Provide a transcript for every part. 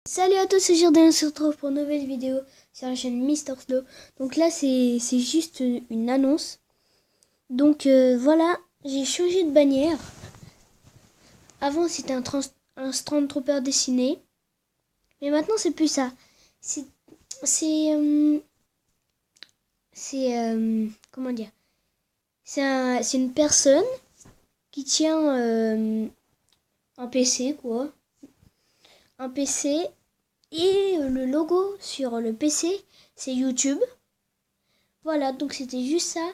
Salut à tous, c'est Jordan, on se retrouve pour une nouvelle vidéo sur la chaîne Mister Slow. Donc là c'est juste une annonce. Donc voilà, j'ai changé de bannière. Avant c'était un Stormtrooper dessiné. Mais maintenant c'est plus ça. Comment dire, c'est une personne qui tient un PC quoi. Un PC et le logo sur le PC c'est YouTube. Voilà, donc c'était juste ça.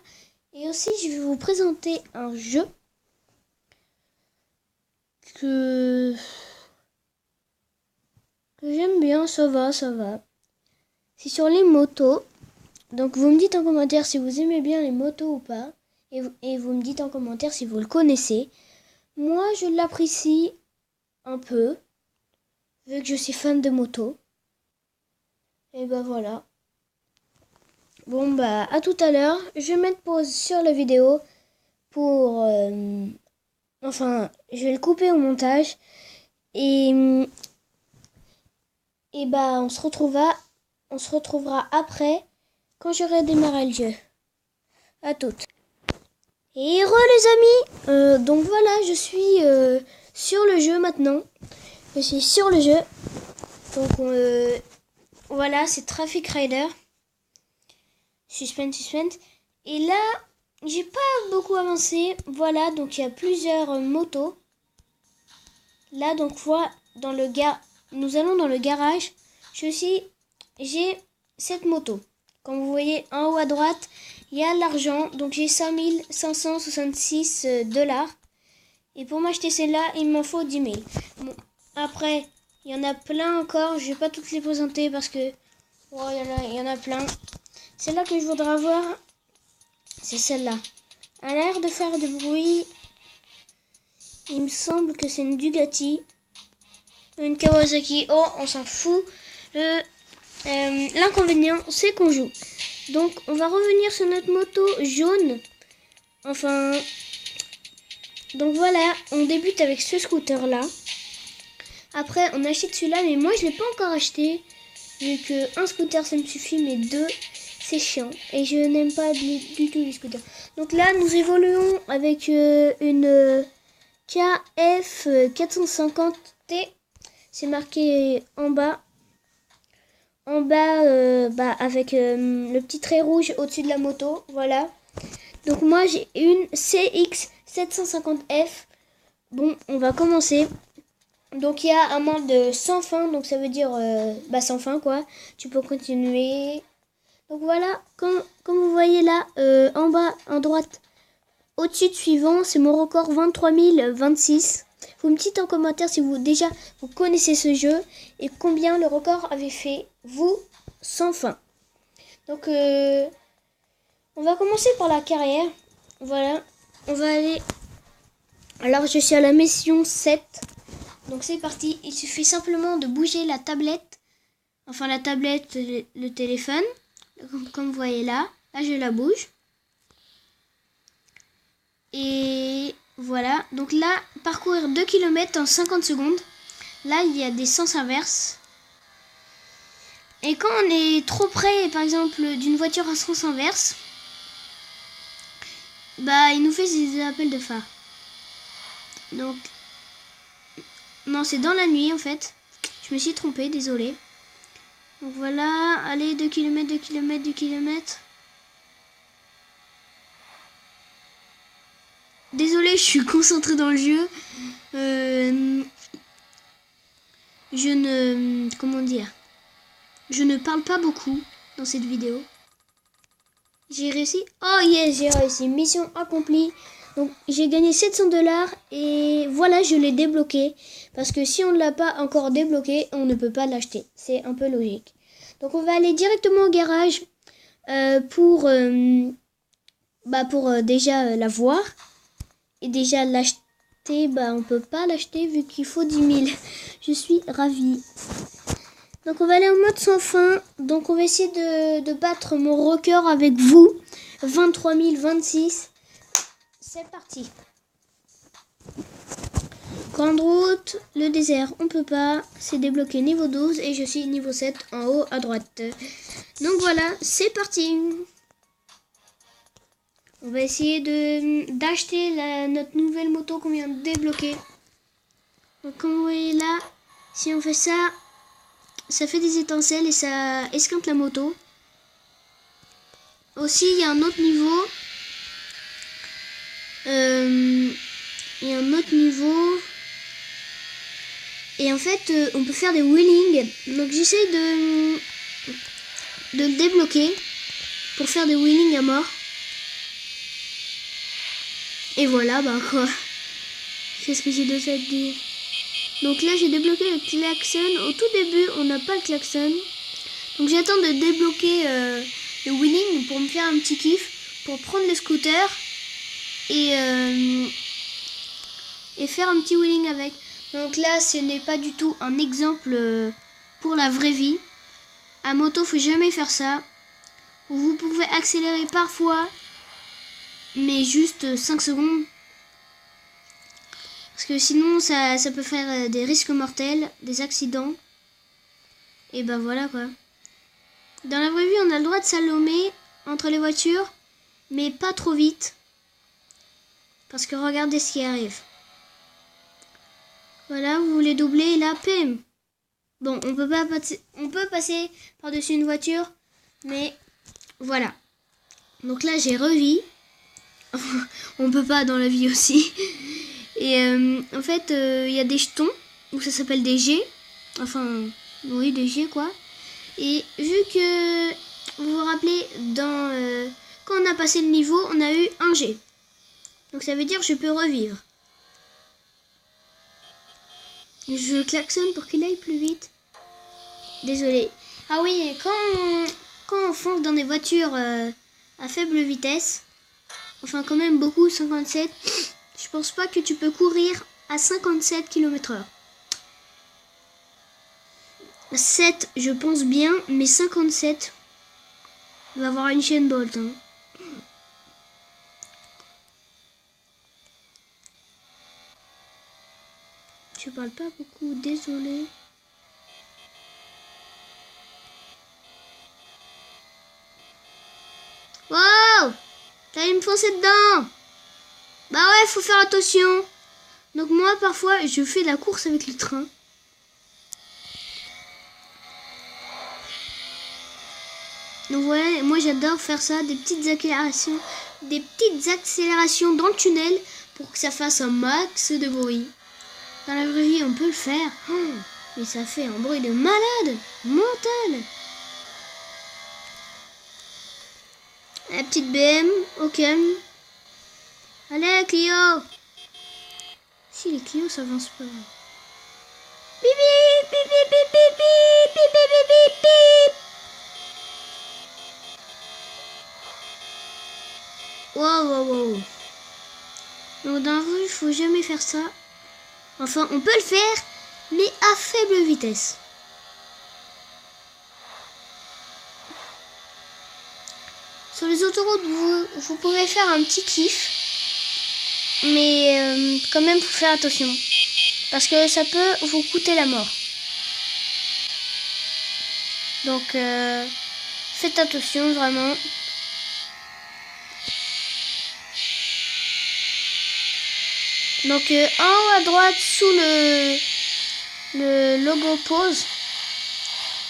Et aussi je vais vous présenter un jeu que j'aime bien, ça va. C'est sur les motos. Donc vous me dites en commentaire si vous aimez bien les motos ou pas. Et vous me dites en commentaire si vous le connaissez. Moi je l'apprécie un peu, vu que je suis fan de moto. Et bah voilà. Bon bah à tout à l'heure. Je vais mettre pause sur la vidéo pour... je vais le couper au montage. Et bah on se retrouvera après quand j'aurai démarré le jeu. À toutes. Et les amis, donc voilà, je suis sur le jeu maintenant. Je suis sur le jeu. Donc voilà, c'est Traffic Rider. Suspense. Et là, j'ai pas beaucoup avancé. Voilà, donc il y a plusieurs motos. Là, donc voilà, nous allons dans le garage. J'ai cette moto. Comme vous voyez en haut à droite, il y a l'argent. Donc j'ai 5566 $. Et pour m'acheter celle-là, il m'en faut 10 000. Bon, après, il y en a plein encore. Je vais pas toutes les présenter parce que il y en a plein. Celle-là que je voudrais avoir, c'est celle-là. Elle a l'air de faire du bruit. Il me semble que c'est une Bugatti. Une Kawasaki. Oh, on s'en fout. L'inconvénient, c'est qu'on joue. Donc, on va revenir sur notre moto jaune. Donc voilà, on débute avec ce scooter-là. Après, on achète celui-là, mais moi, je ne l'ai pas encore acheté. Vu que un scooter, ça me suffit, mais deux, c'est chiant. Et je n'aime pas du tout les scooters. Donc là, nous évoluons avec une KF 450T. C'est marqué en bas. Avec le petit trait rouge au-dessus de la moto. Voilà. Donc moi, j'ai une CX 750F. Bon, on va commencer. Donc il y a un mode sans fin. Donc ça veut dire sans fin quoi. Tu peux continuer. Donc voilà, comme vous voyez là, en bas, à droite, au-dessus de suivant, c'est mon record 23 026. Vous me dites en commentaire si vous connaissez ce jeu et combien le record avait fait, vous, sans fin. Donc, on va commencer par la carrière. Voilà, on va aller... Alors, je suis à la mission 7. Donc, c'est parti. Il suffit simplement de bouger la tablette. Enfin, la tablette, le téléphone. Comme vous voyez là. Là, je la bouge. Et voilà. Donc là, parcourir 2 km en 50 secondes. Là, il y a des sens inverses. Et quand on est trop près, par exemple, d'une voiture à sens inverse, bah, il nous fait des appels de phare. Donc, non, c'est dans la nuit, en fait. Je me suis trompée, désolée. Donc voilà, allez, 2 km. Désolée, je suis concentrée dans le jeu. Je ne parle pas beaucoup dans cette vidéo. J'ai réussi. Oh yes, j'ai réussi. Mission accomplie. Donc j'ai gagné 700 $. Et voilà, je l'ai débloqué. Parce que si on ne l'a pas encore débloqué, on ne peut pas l'acheter. C'est un peu logique. Donc on va aller directement au garage pour déjà l'avoir. Et déjà l'acheter, on peut pas l'acheter vu qu'il faut 10 000. Je suis ravie. Donc on va aller en mode sans fin. Donc on va essayer de battre mon record avec vous. 23 026. C'est parti. Grande route, le désert, on peut pas. C'est débloqué niveau 12 et je suis niveau 7 en haut à droite. Donc voilà, c'est parti. On va essayer d'acheter notre nouvelle moto qu'on vient de débloquer. Donc comme vous voyez là, si on fait ça, ça fait des étincelles et ça esquinte la moto. Aussi, il y a un autre niveau. Il y a un autre niveau. Et en fait, on peut faire des wheelings. Donc j'essaie de le débloquer pour faire des wheelings à mort. Et voilà, bah quoi. Qu'est-ce que j'ai de ça à dire? Donc là, j'ai débloqué le klaxon. Au tout début, on n'a pas le klaxon. Donc j'attends de débloquer le wheeling pour me faire un petit kiff. Pour prendre le scooter et faire un petit wheeling avec. Donc là, ce n'est pas du tout un exemple pour la vraie vie. À moto, faut jamais faire ça. Vous pouvez accélérer parfois, mais juste 5 secondes. Parce que sinon, ça peut faire des risques mortels, des accidents. Et ben voilà quoi. Dans la vraie vie, on a le droit de slalomer entre les voitures, mais pas trop vite. Parce que regardez ce qui arrive. Voilà, vous voulez doubler, là, PM. Bon, on peut passer par-dessus une voiture, mais voilà. Donc là, j'ai revis. On peut pas dans la vie aussi. Et en fait, il y a des jetons, où ça s'appelle des G. Enfin, oui, des G, quoi. Et vu que, vous vous rappelez, quand on a passé le niveau, on a eu un G. Donc ça veut dire que je peux revivre. Je klaxonne pour qu'il aille plus vite. Désolé. Ah oui, quand on fonce dans des voitures à faible vitesse, enfin quand même beaucoup, 57, je pense pas que tu peux courir à 57 km/h. 7, je pense bien, mais 57, on va avoir une chaîne Bolt. Hein. Je parle pas beaucoup, désolé. Wow! T'allais me foncer dedans! Bah ouais, faut faire attention. Donc moi, parfois, je fais de la course avec le train. Donc voilà, moi j'adore faire ça, des petites accélérations dans le tunnel pour que ça fasse un max de bruit. Dans la vraie vie, on peut le faire. Oh, mais ça fait un bruit de malade, mental. La petite BM, ok. Allez, Clio. Si les Clio, ça avance pas. Bip bip bip bip bip bip bip bip bip bip bip. Wow, wow, wow. Donc dans la rue, il faut jamais faire ça. Enfin, on peut le faire, mais à faible vitesse. Sur les autoroutes, vous pouvez faire un petit kiff. Mais quand même, faut faire attention. Parce que ça peut vous coûter la mort. Donc, faites attention, vraiment. Donc, en haut à droite, sous le logo pause,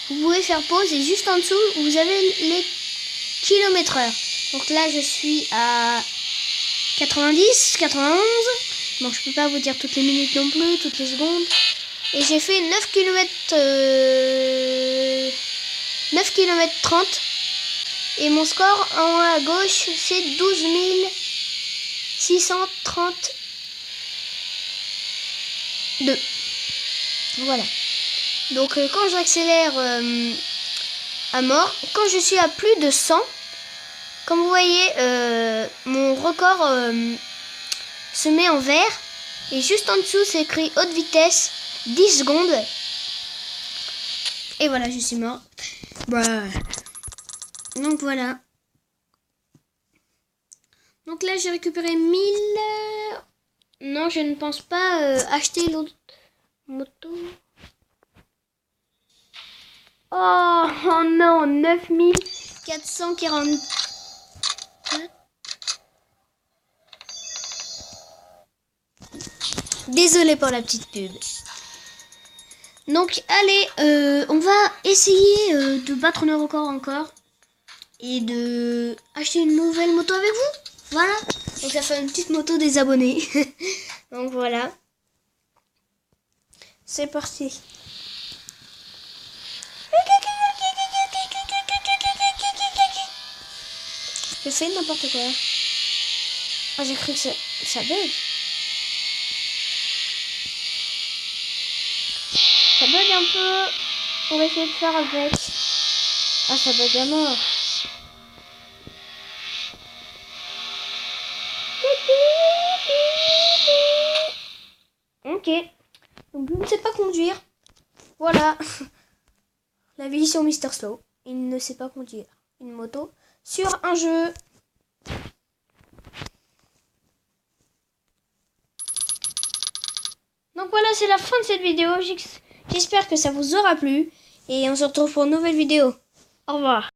vous pouvez faire pause. Et juste en dessous, vous avez les km/h. Donc là, je suis à 90, 91. Bon, je peux pas vous dire toutes les minutes non plus, toutes les secondes. Et j'ai fait 9 km 30. Et mon score en haut à gauche, c'est 12 632. Voilà. Donc quand j'accélère à mort, quand je suis à plus de 100, comme vous voyez, mon record se met en vert. Et juste en dessous, c'est écrit haute vitesse, 10 secondes. Et voilà, je suis mort. Bah. Donc voilà. Donc là, j'ai récupéré 1000 Non, je ne pense pas acheter l'autre moto. Oh non, 9444. Désolée pour la petite pub. Donc allez, on va essayer de battre nos records encore. Et de acheter une nouvelle moto avec vous. Voilà. Donc ça fait une petite moto des abonnés. Donc voilà. C'est parti. J'ai fait n'importe quoi. Ah, j'ai cru que ça bug. Ça bug un peu. On va essayer de faire avec. Ah, ça bug à mort. Ok. Donc je ne sais pas conduire. Voilà. La vie sur Mister Slow. Il ne sait pas conduire une moto sur un jeu. Donc voilà, c'est la fin de cette vidéo. J'espère que ça vous aura plu. Et on se retrouve pour une nouvelle vidéo. Au revoir.